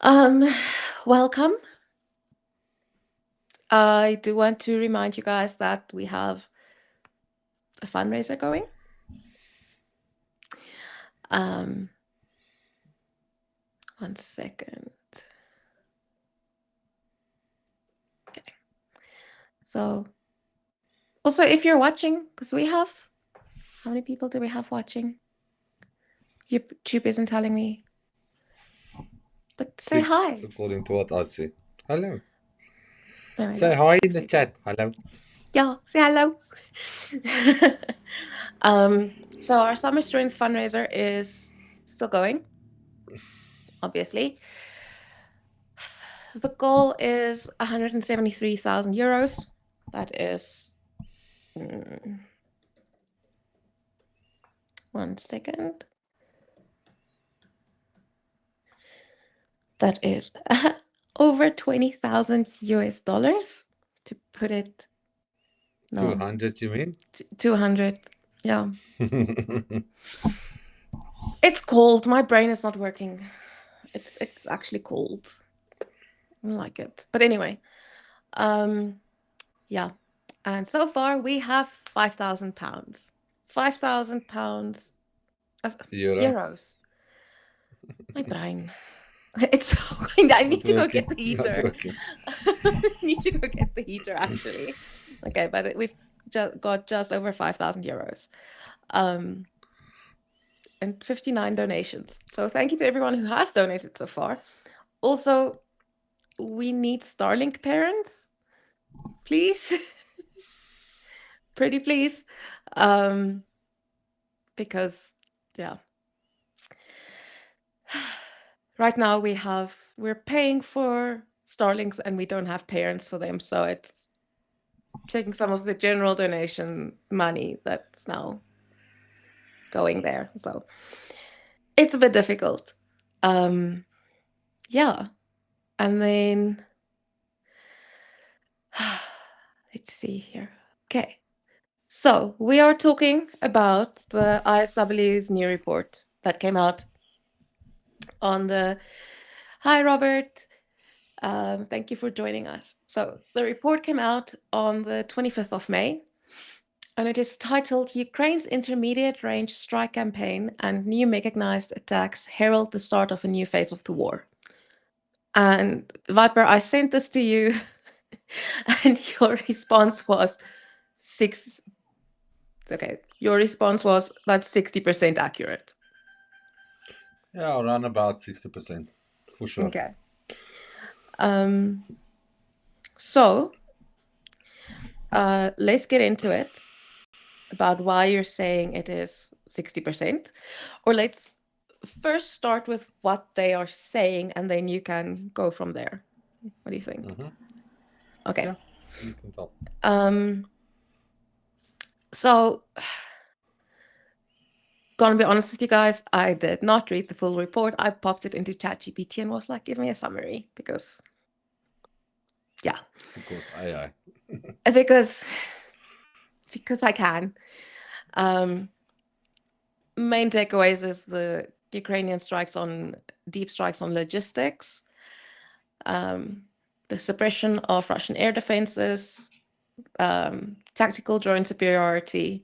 Um, Welcome. I do want to remind you guys that we have a fundraiser going. Um, One second. Okay. So, also, if you're watching, because we have, how many people do we have watching? YouTube isn't telling me, but say 6, hi. according to what I see. Hello. There we Say go. hi in 6 the people. chat. Hello. Yeah, say hello. So our Summer Strings fundraiser is still going, obviously. The goal is 173,000 euros. That is, one second. That is over 20,000 US dollars, to put it. No, 200, you mean? 200. Yeah. It's cold. My brain is not working. It's actually cold. I don't like it. But anyway, yeah. And so far we have 5,000 pounds. 5,000 pounds as Euro. euros. My brain. It's so kind. I Not need to go working. get the Not heater. working. I need to go get the heater actually. Okay, but we've just got just over 5,000 euros. Um, and 59 donations. So thank you to everyone who has donated so far. Also, we need Starlink parents, please. Pretty please. Because yeah. Right now we're paying for Starlinks and we don't have parents for them, so it's taking some of the general donation money that's now going there. So it's a bit difficult. Yeah. And then let's see here. Okay. So we are talking about the ISW's new report that came out on the. Hi, Robert. Thank you for joining us. So the report came out on the 25th of May, and it is titled Ukraine's Intermediate Range Strike Campaign and New Mechanized Attacks Herald the Start of a New Phase of the War. And Viper, I sent this to you, and your response was six. Okay, your response was that's 60% accurate. Yeah, around about 60%. For sure. Okay. So let's get into it about why you're saying it is 60%. Or let's first start with what they are saying, and then you can go from there. What do you think? Okay. Yeah, you can tell. So, gonna be honest with you guys, I did not read the full report. I popped it into ChatGPT and was like, give me a summary because, yeah, Because AI. because I can. Main takeaways is the Ukrainian deep strikes on logistics, the suppression of Russian air defenses, tactical drone superiority.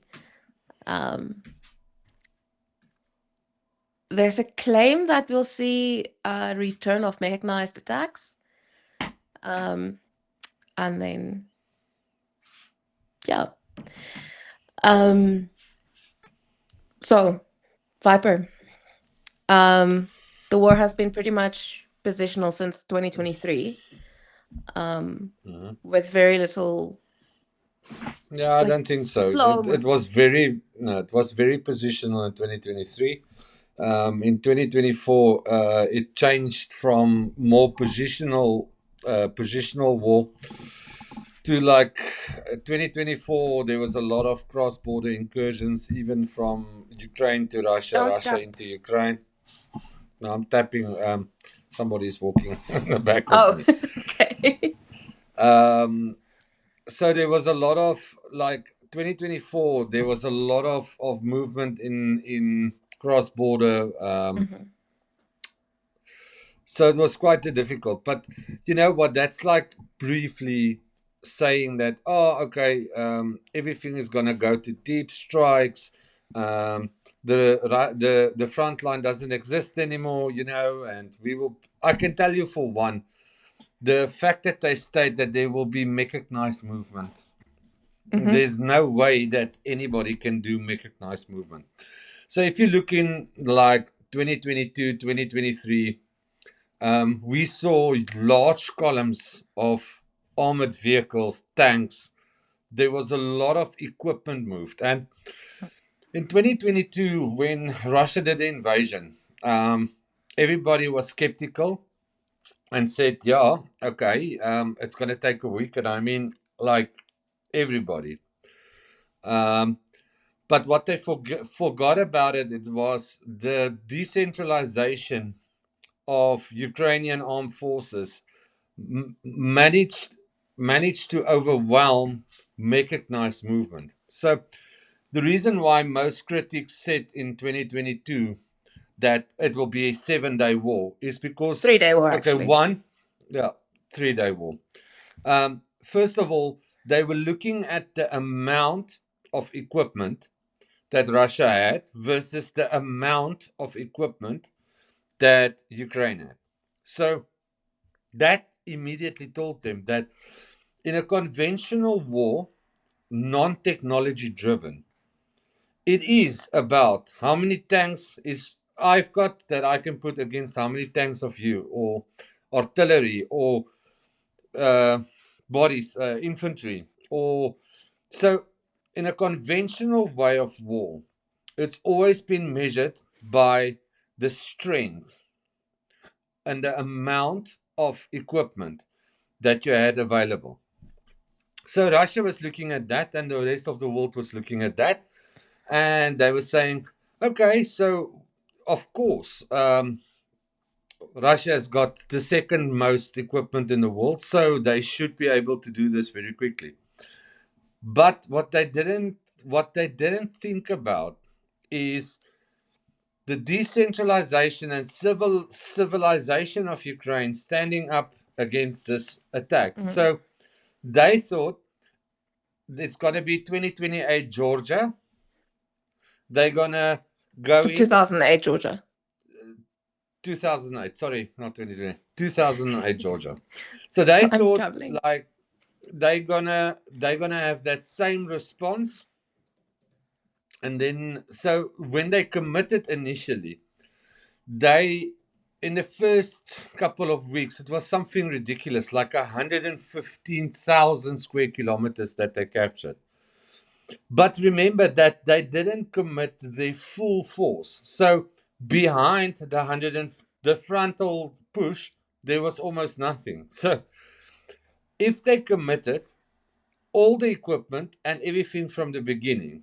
There's a claim that we'll see a return of mechanized attacks. And then, yeah. So, Viper, the war has been pretty much positional since 2023, with very little. Yeah, I Like don't think so. slow It movement. was very no, it was very positional in 2023. In 2024, it changed from more positional war to like 2024. There was a lot of cross-border incursions, even from Ukraine to Russia, Don't Russia tap. into Ukraine. Now I'm tapping. Somebody's walking in the back of Oh, me. okay. So there was a lot of like 2024. There was a lot of movement in cross-border. Mhm. So it was quite difficult. But you know what? That's like briefly saying that, oh, okay, everything is gonna go to deep strikes. Um, the front line doesn't exist anymore, you know, and we will. I can tell you for one, the fact that they state that there will be mechanized movement. Mm-hmm. There's no way that anybody can do mechanized movement. So if you look in like 2022, 2023, we saw large columns of armored vehicles, tanks. There was a lot of equipment moved. And in 2022, when Russia did the invasion, everybody was skeptical and said, yeah, okay, it's going to take a week. And I mean, like everybody. Um, but what they forgot about it was the decentralization of Ukrainian armed forces managed to overwhelm mechanized movement. So the reason why most critics said in 2022 that it will be a 7-day war is because, 3-day war, okay, actually. one, yeah, 3-day war. First of all, they were looking at the amount of equipment that Russia had versus the amount of equipment that Ukraine had. So that immediately told them that in a conventional war, non technology driven, it is about how many tanks is I've got that I can put against how many tanks of you, or artillery, or uh, bodies, infantry, or so. In a conventional way of war, it's always been measured by the strength and the amount of equipment that you had available. So Russia was looking at that, and the rest of the world was looking at that, and they were saying, okay, so of course, Russia has got the second most equipment in the world, so they should be able to do this very quickly. But what they didn't think about is the decentralization and civilization of Ukraine standing up against this attack. Mm-hmm. So they thought it's going to be 2028 Georgia. They're going to go in 2008 Georgia. 2008. Sorry, not 2020. 2008 Georgia. So they Time thought traveling. like they're gonna have that same response, and then so when they committed initially, they in the first couple of weeks it was something ridiculous, like 115,000 square kilometers that they captured. But remember that they didn't commit the full force. So behind the frontal push, there was almost nothing. So if they committed all the equipment and everything from the beginning,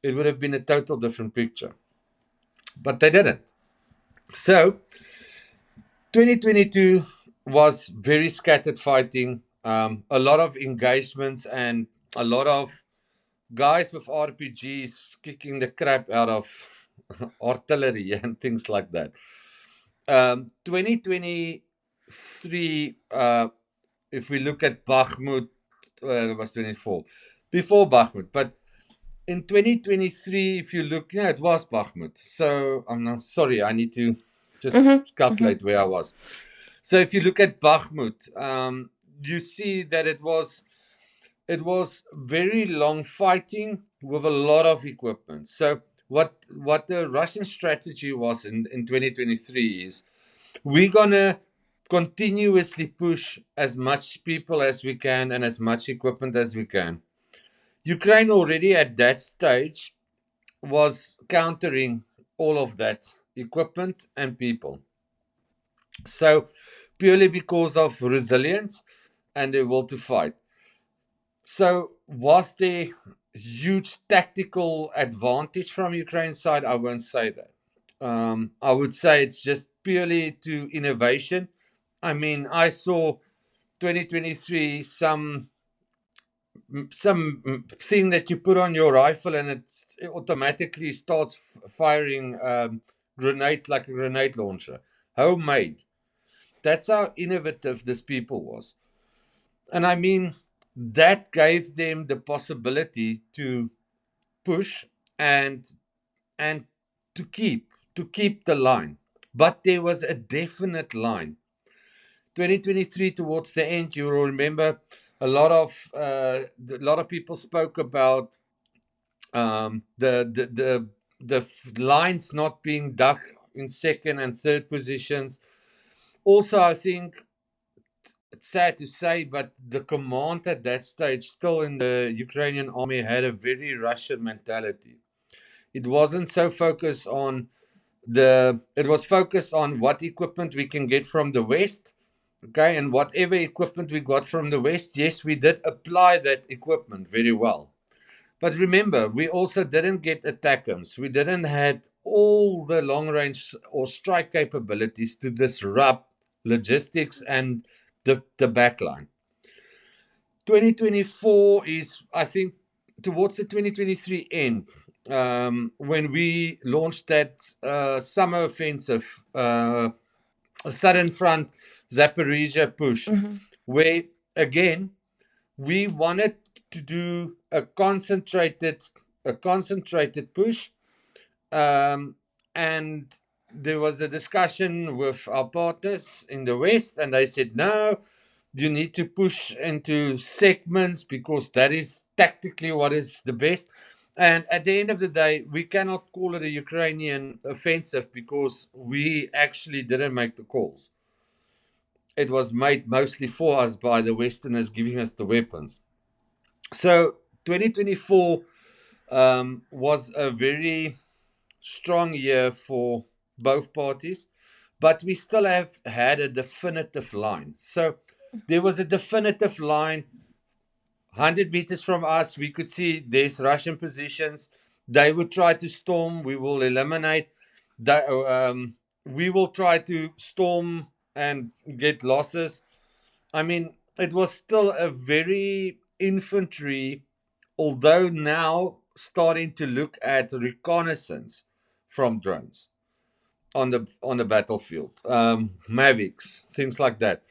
it would have been a total different picture. But they didn't. So 2022 was very scattered fighting, a lot of engagements, and a lot of guys with RPGs kicking the crap out of artillery and things like that. 2023, if we look at Bakhmut, it was 24 before Bakhmut, but in 2023, if you look, yeah, it was Bakhmut. So I'm not sorry, I need to just Mm-hmm. Mm-hmm. calculate where I was. So if you look at Bakhmut, you see that it was very long fighting with a lot of equipment. So what the Russian strategy was in 2023 is we're gonna continuously push as much people as we can and as much equipment as we can. Ukraine already at that stage was countering all of that equipment and people. So purely because of resilience and their will to fight. So was there huge tactical advantage from Ukraine's side? I won't say that. I would say it's just purely to innovation. I mean, I saw 2023 some thing that you put on your rifle and it automatically starts firing grenade like a grenade launcher, homemade. That's how innovative this people was. And I mean, that gave them the possibility to push and and to keep the line. But there was a definite line. 2023 towards the end, you will remember a lot of people spoke about the lines not being dug in second and third positions. Also, I think it's sad to say, but the command at that stage, still in the Ukrainian army, had a very Russian mentality. It wasn't so focused on it was focused on what equipment we can get from the West. Okay, and whatever equipment we got from the West, yes, we did apply that equipment very well. But remember, we also didn't get ATACMS. We didn't had all the long range or strike capabilities to disrupt logistics and the backline. 2024 is, I think, towards the 2023 end, when we launched that summer offensive, a Southern Front Zaporizhia push, Mm-hmm. where again we wanted to do a concentrated push, um, and there was a discussion with our partners in the West, and they said no, you need to push into segments because that is tactically what is the best. And at the end of the day, we cannot call it a Ukrainian offensive because we actually didn't make the calls. It was made mostly for us by the Westerners giving us the weapons. So 2024 was a very strong year for both parties, but we still have had a definitive line. So there was a definitive line. 100 meters from us, we could see there's Russian positions. They would try to storm. We will eliminate. We will try to storm and get losses. I mean, it was still a very infantry, although now starting to look at reconnaissance from drones on the battlefield, Mavics, things like that.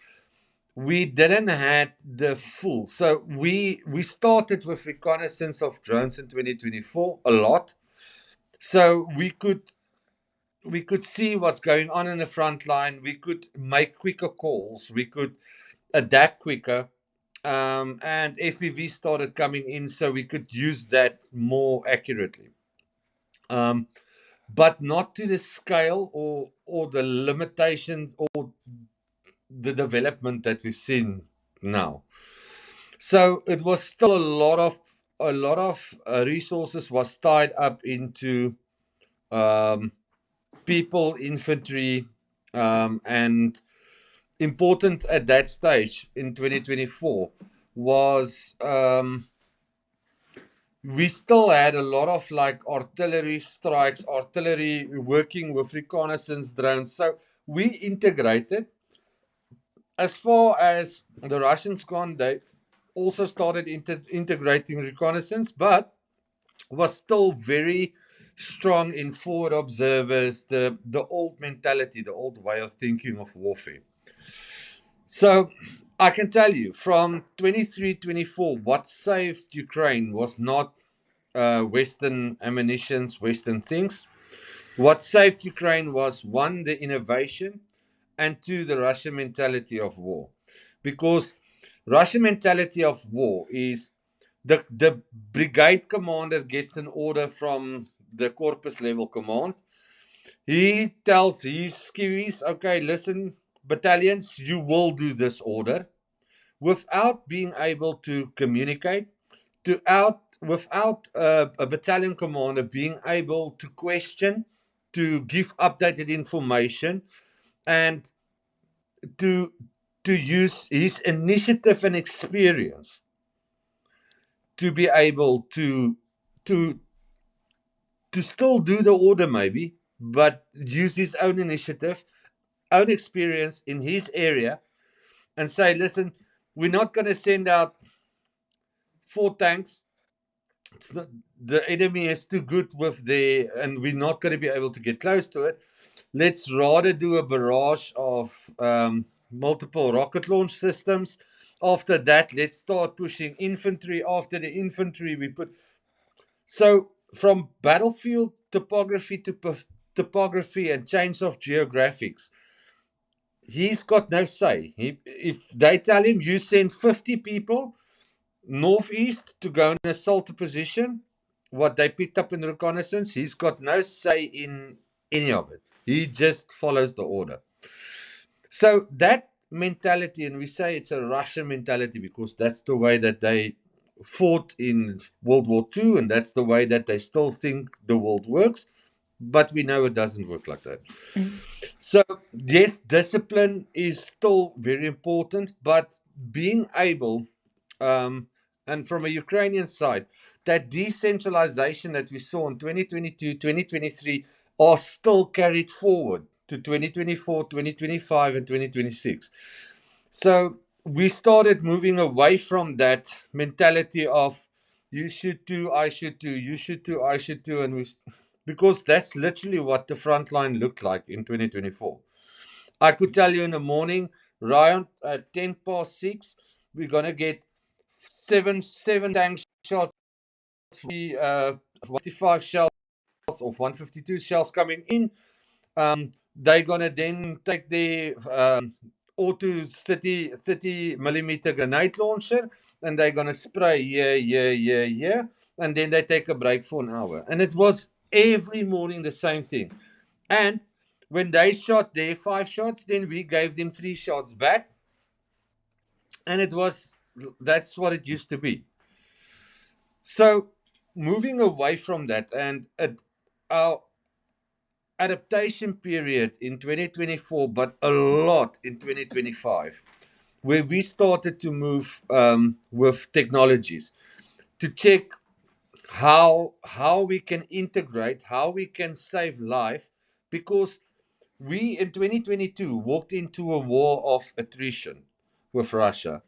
We didn't had the full. So we started with reconnaissance of drones in 2024 a lot. So we could see what's going on in the front line. We could make quicker calls. We could adapt quicker. And FPV started coming in, so we could use that more accurately. Um, but not to the scale or the limitations or the development that we've seen now. So it was still a lot of resources was tied up into um, people, infantry, and important at that stage in 2024 was we still had a lot of like artillery strikes, artillery working with reconnaissance drones. So we integrated as far as the Russians gone. They also started integrating reconnaissance, but was still very strong in forward observers, the old mentality, the old way of thinking of warfare. So I can tell you from 23, 24, what saved Ukraine was not Western ammunitions, Western things. What saved Ukraine was one, the innovation, and two, the Russian mentality of war. Because Russian mentality of war is the brigade commander gets an order from the corpus level command. He tells his skivvies, okay, listen, battalions, you will do this order without being able to communicate, without a battalion commander being able to question, to give updated information, and to to use his initiative and experience to be able to to still do the order maybe, but use his own initiative, own experience in his area, and say, listen, we're not going to send out 4 tanks. It's not, the enemy is too good with and we're not going to be able to get close to it. Let's rather do a barrage of multiple rocket launch systems. After that, let's start pushing infantry. After the infantry, we put. So from battlefield topography to topography and change of geographics, he's got no say. If they tell him you send 50 people northeast to go and assault a position, what they picked up in reconnaissance, he's got no say in any of it. He just follows the order. So that mentality, and we say it's a Russian mentality because that's the way that they fought in World War II, and that's the way that they still think the world works. But we know it doesn't work like that. Mm. So, yes, discipline is still very important, but being able, um, and from a Ukrainian side, that decentralization that we saw in 2022, 2023 are still carried forward to 2024, 2025, and 2026. So we started moving away from that mentality of you should do, I should do, you should do, I should do, and because that's literally what the front line looked like in 2024. I could tell you in the morning, around 10 past 6, we're gonna get seven tank shots, 55 shells or 152 shells coming in. They're gonna then take the auto 30 millimeter grenade launcher, and they're gonna spray here, and then they take a break for an hour. And it was every morning the same thing. And when they shot their 5 shots, then we gave them 3 shots back, and that's what it used to be. So moving away from that, and our adaptation period in 2024, but a lot in 2025, where we started to move with technologies to check how we can integrate, how we can save life, because we in 2022 walked into a war of attrition with Russia.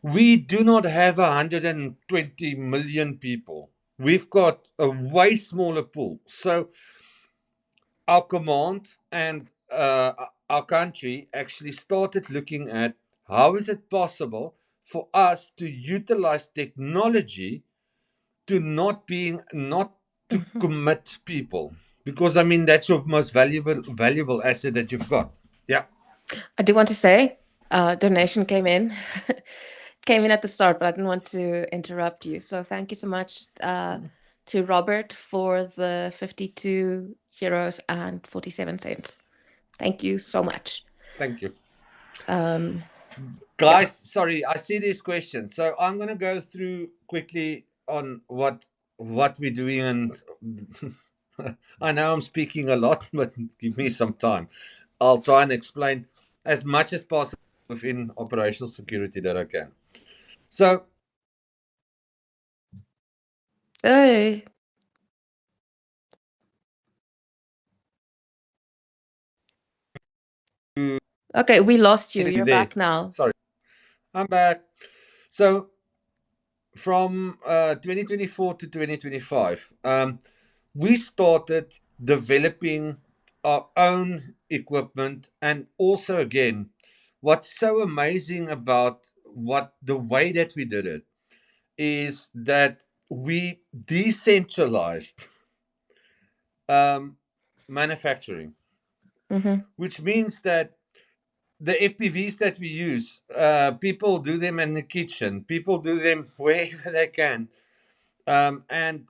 We do not have 120 million people. We've got a way smaller pool. So our command and our country actually started looking at how is it possible for us to utilize technology to not to commit people, because I mean that's your most valuable asset that you've got. Yeah. I do want to say, donation came in, came in at the start, but I didn't want to interrupt you. So thank you so much to Robert for the 52 euros and 47 cents. Thank you so much. Thank you. Yeah. Guys, sorry, I see these questions, so I'm gonna go through quickly on what we're doing, and I know I'm speaking a lot, but give me some time. I'll try and explain as much as possible within operational security that I can. So, Hey. Okay, we lost you. You're there. back now. Sorry, I'm back. So, from 2024 to 2025, we started developing our own equipment, and also again, what's so amazing about the way that we did it is that we decentralized manufacturing, which means that the FPVs that we use, people do them in the kitchen, people do them wherever they can. And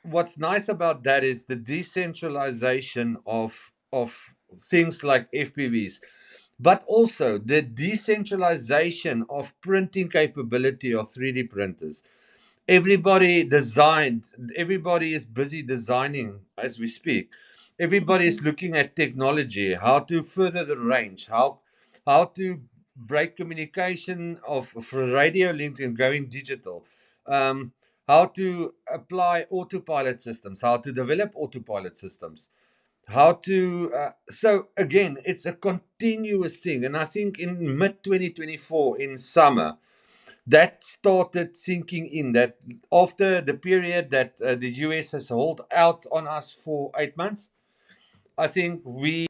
what's nice about that is the decentralization of things like FPVs, but also the decentralization of printing capability of 3D printers. Everybody is busy designing as we speak. Everybody is looking at technology, how to further the range, how to break communication of radio link and going digital, um, how to apply autopilot systems, how to develop autopilot systems, how to so again, it's a continuous thing. And I think in mid 2024, in summer, that started sinking in, that after the period that the US has held out on us for 8 months, I think we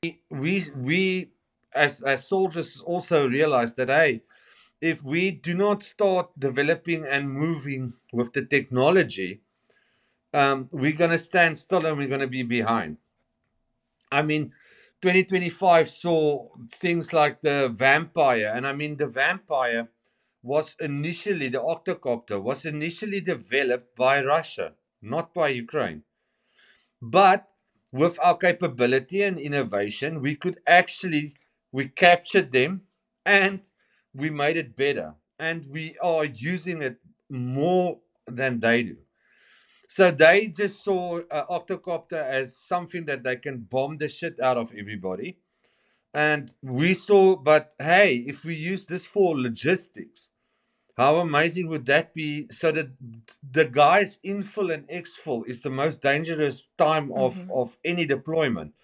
as soldiers also realized that, hey, if we do not start developing and moving with the technology, we're going to stand still and we're going to be behind. I mean, 2025 saw things like the Vampire, and I mean, the Vampire was initially, the octocopter was initially developed by Russia, not by Ukraine. But with our capability and innovation, we could actually, we captured them and we made it better. And we are using it more than they do. So they just saw octocopter as something that they can bomb the shit out of everybody. And we saw, but hey, if we use this for logistics, how amazing would that be? So that the guys infill and exfil is the most dangerous time Mm-hmm. of any deployment.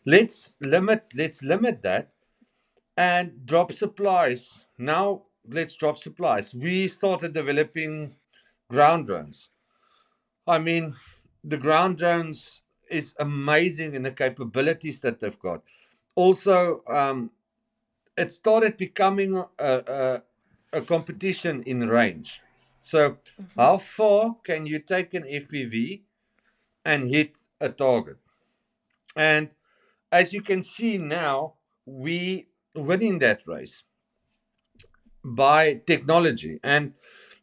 Let's limit that and drop supplies. Now let's drop supplies. We started developing ground drones. I mean, the ground drones is amazing in the capabilities that they've got. Also, it started becoming a competition in range. So, Mm-hmm. how far can you take an FPV and hit a target? And as you can see now, we winning that race by technology. And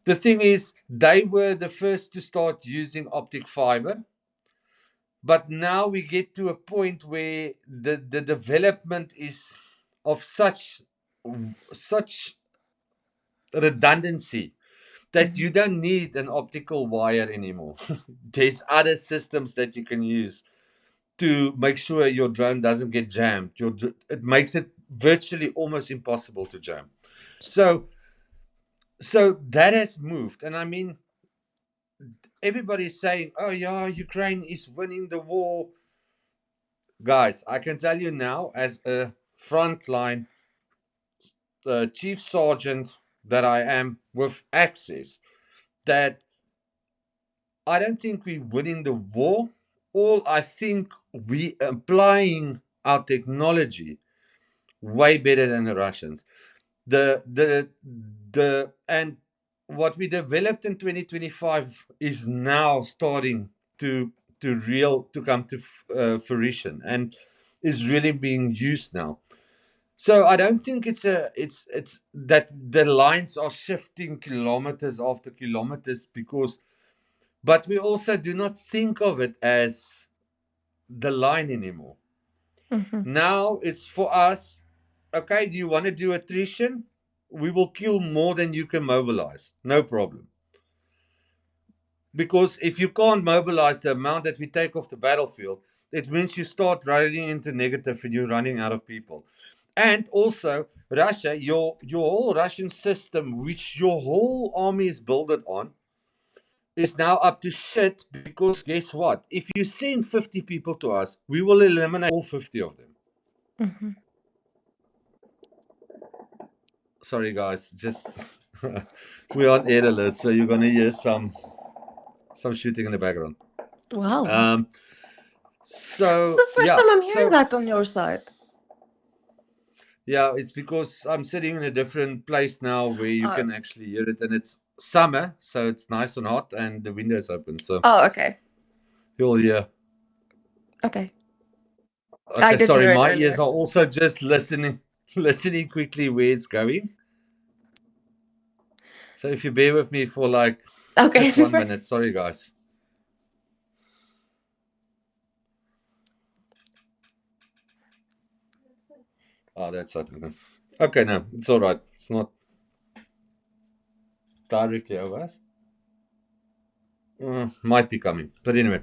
the thing is, they were the first to start using optic fiber. But now we get to a point where the development is of such redundancy that Mm-hmm. you don't need an optical wire anymore. There's other systems that you can use to make sure your drone doesn't get jammed. It makes it virtually almost impossible to jam. So so that has moved, and I mean, everybody's saying, "Oh yeah, Ukraine is winning the war." Guys, I can tell you now, as a frontline chief sergeant that I am with access, that I don't think we're winning the war. All I think we applying our technology way better than the Russians. The and what we developed in 2025 is now starting to to come to fruition and is really being used now. So I don't think it's that the lines are shifting kilometers after kilometers because, but we also do not think of it as the line anymore. Mm-hmm. Now it's for us, okay, do you want to do attrition? We will kill more than you can mobilize. No problem. Because if you can't mobilize the amount that we take off the battlefield, it means you start running into negative and you're running out of people. And also, Russia, your whole Russian system, which your whole army is built on, is now up to shit because guess what? If you send 50 people to us, we will eliminate all 50 of them. Mm-hmm. Sorry, guys, just we're on air alert, so you're gonna hear some shooting in the background. Wow. Um, It's the first yeah, time I'm hearing that on your side. yeah, it's because I'm sitting in a different place now where you Oh, can actually hear it, and it's summer, so it's nice and hot, and the window's open, so oh, okay. you'll hear. Okay. I Okay, did sorry, hear it my ears earlier. are also just listening, listening quickly where it's going. So if you bear with me for like Okay, just one super. minute, sorry, guys. Oh, that's it. Okay, no, it's all right. It's not directly over us. Might be coming, but anyway.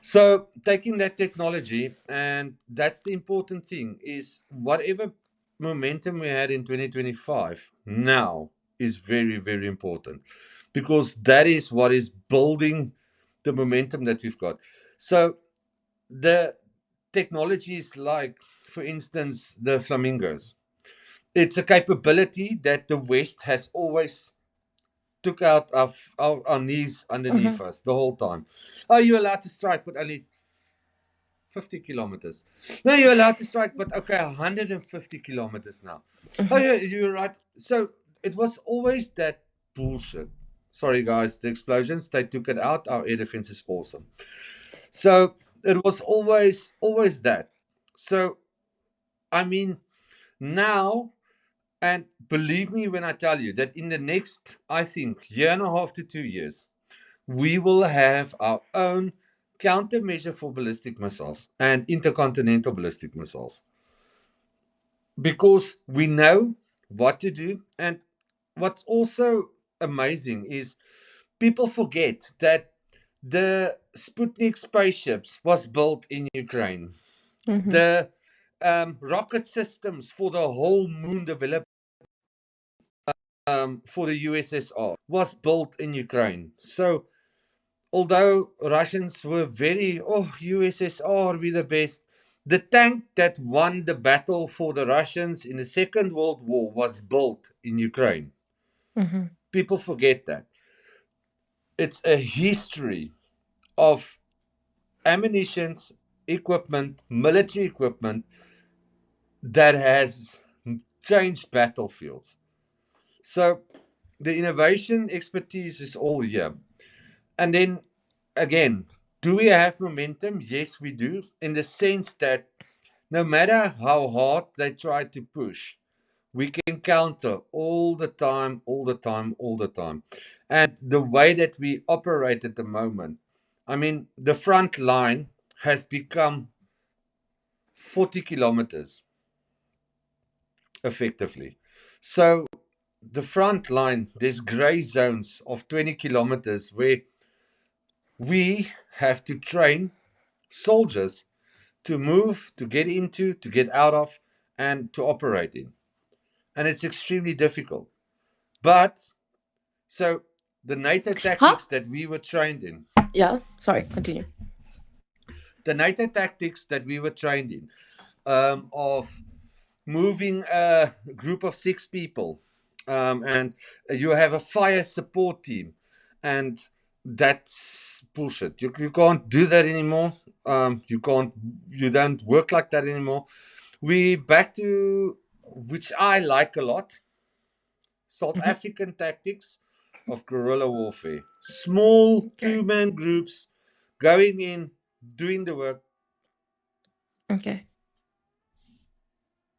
So taking that technology, and that's the important thing, is whatever momentum we had in 2025 now is very, very important because that is what is building the momentum that we've got. So the technologies like, for instance, the flamingos, it's a capability that the West has always took out our knees Mm-hmm. underneath us the whole time. Are you allowed to strike with only 50 kilometers. No, you're allowed to strike, but okay, 150 kilometers now. Oh, Mhm. yeah, you're right. So it was always that bullshit. Sorry, guys, the explosions, they took it out. Our air defense is awesome. So it was always that. So, I mean, now, and believe me when I tell you that in the next, I think, year and a half to 2 years, we will have our own countermeasure for ballistic missiles and intercontinental ballistic missiles because we know what to do. And what's also amazing is people forget that the Sputnik spaceships was built in Ukraine. Mhm. The rocket systems for the whole moon developed for the USSR was built in Ukraine. So although Russians were very, oh, USSR, we the best, the tank that won the battle for the Russians in the Second World War was built in Ukraine. Mhm. People forget that. It's a history of ammunitions, equipment, military equipment that has changed battlefields. So the innovation expertise is all here. And then again, do we have momentum? Yes, we do, in the sense that no matter how hard they try to push, we can counter all the time, all the time, all the time. And the way that we operate at the moment, I mean, the front line has become 40 kilometers effectively. So the front line, there's gray zones of 20 kilometers where we have to train soldiers to move, to get into, to get out of, and to operate in. And it's extremely difficult. But so the NATO How? tactics that we were trained in, Yeah. Sorry. Continue. the NATO tactics that we were trained in, of moving a group of 6 people, and you have a fire support team, and that's bullshit. You can't do that anymore. You don't work like that anymore. We back to which I like a lot, South Mhm. African tactics of guerrilla warfare. Small Okay. two-man groups going in, doing the work. Okay.